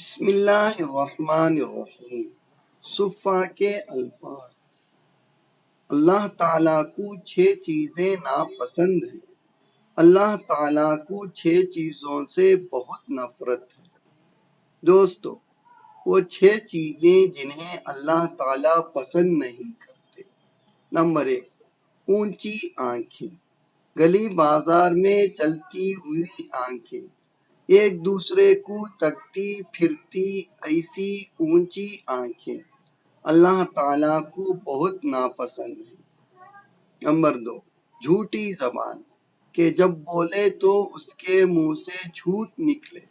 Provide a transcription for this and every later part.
بسم اللہ الرحمن الرحیم۔ صفا کے الفاظ۔ اللہ تعالیٰ کو 6 چیزیں ناپسند ہیں۔ اللہ تعالیٰ کو 6 چیزوں سے بہت نفرت ہے۔ دوستو، وہ 6 چیزیں جنہیں اللہ تعالیٰ پسند نہیں کرتے۔ نمبر 1، اونچی آنکھیں۔ گلی بازار میں چلتی ہوئی آنکھیں، ایک دوسرے کو تکتی پھرتی ایسی اونچی آنکھیں اللہ تعالیٰ کو بہت ناپسند ہے۔ نمبر 2، جھوٹی زبان، کہ جب بولے تو اس کے منہ سے جھوٹ نکلے۔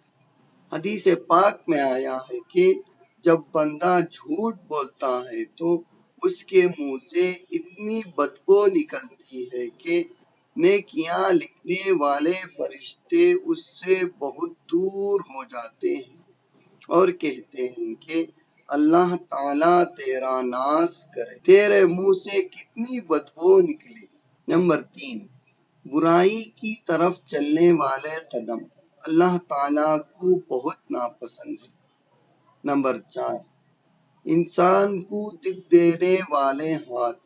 حدیث پاک میں آیا ہے کہ جب بندہ جھوٹ بولتا ہے تو اس کے منہ سے اتنی بدبو نکلتی ہے کہ نیکیاں لکھنے والے فرشتے اس سے بہت دور ہو جاتے ہیں اور کہتے ہیں کہ اللہ تعالیٰ تیرا ناز کرے، تیرے منہ سے کتنی بدبو نکلی۔ نمبر 3، برائی کی طرف چلنے والے قدم اللہ تعالیٰ کو بہت ناپسند ہے۔ نمبر 4، انسان کو دکھ دینے والے ہاتھ،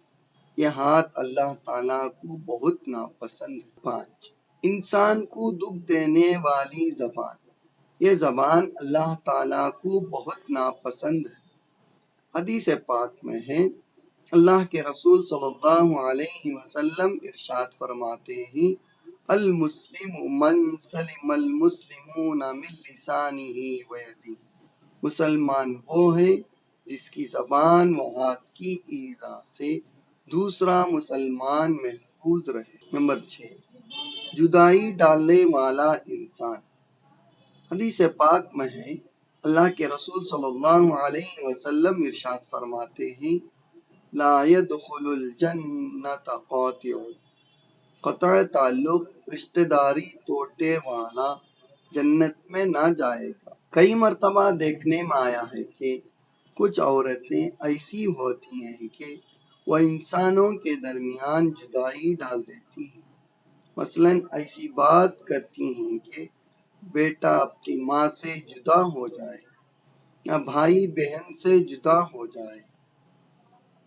یہ ہاتھ اللہ تعالیٰ کو بہت ناپسند ہے۔ 5، انسان کو دکھ دینے والی زبان، یہ زبان اللہ تعالیٰ کو بہت ناپسند ہے۔ حدیث پاک میں ہے، اللہ کے رسول صلی اللہ علیہ وسلم ارشاد فرماتے ہیں، المسلم من سلم المسلمون من لسانہ ویدہ۔ مسلمان وہ ہے جس کی زبان و ہاتھ کی ایذا سے دوسرا مسلمان محفوظ رہے۔ نمبر 6، جدائی ڈالنے والا انسان۔ حدیث پاک میں ہے، اللہ کے رسول صلی اللہ علیہ وسلم ارشاد فرماتے ہیں، لا يدخل الجنت قاطع، قطع تعلق رشتہ داری توڑنے والا جنت میں نہ جائے گا۔ کئی مرتبہ دیکھنے میں آیا ہے کہ کچھ عورتیں ایسی ہوتی ہیں کہ وہ انسانوں کے درمیان جدائی ڈال دیتی ہیں۔ مثلاً ایسی بات کرتی ہیں کہ بیٹا اپنی ماں سے جدا ہو جائے یا بھائی بہن سے جدا ہو جائے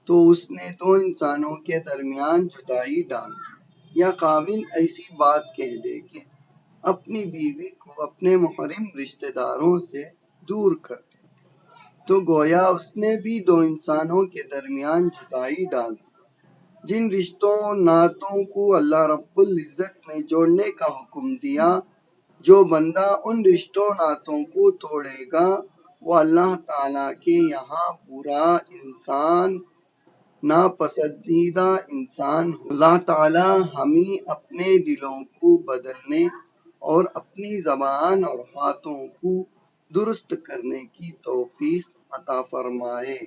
تو اس نے 2 انسانوں کے درمیان جدائی ڈال دی۔ یا خاوند ایسی بات کہہ دے کہ اپنی بیوی کو اپنے محرم رشتہ داروں سے دور کر دے تو گویا اس نے بھی 2 انسانوں کے درمیان جدائی ڈال دی۔ جن رشتوں ناتوں کو اللہ رب العزت نے جوڑنے کا حکم دیا، جو بندہ ان رشتوں ناتوں کو توڑے گا وہ اللہ تعالیٰ کے یہاں برا انسان، ناپسندیدہ انسان ہو۔ اللہ تعالیٰ ہمیں اپنے دلوں کو بدلنے اور اپنی زبان اور ہاتھوں کو درست کرنے کی توفیق عطا فرمائے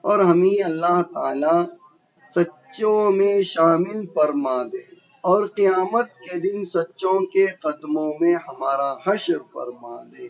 اور ہمیں اللہ تعالیٰ سچوں میں شامل فرما دے اور قیامت کے دن سچوں کے قدموں میں ہمارا حشر فرما دے۔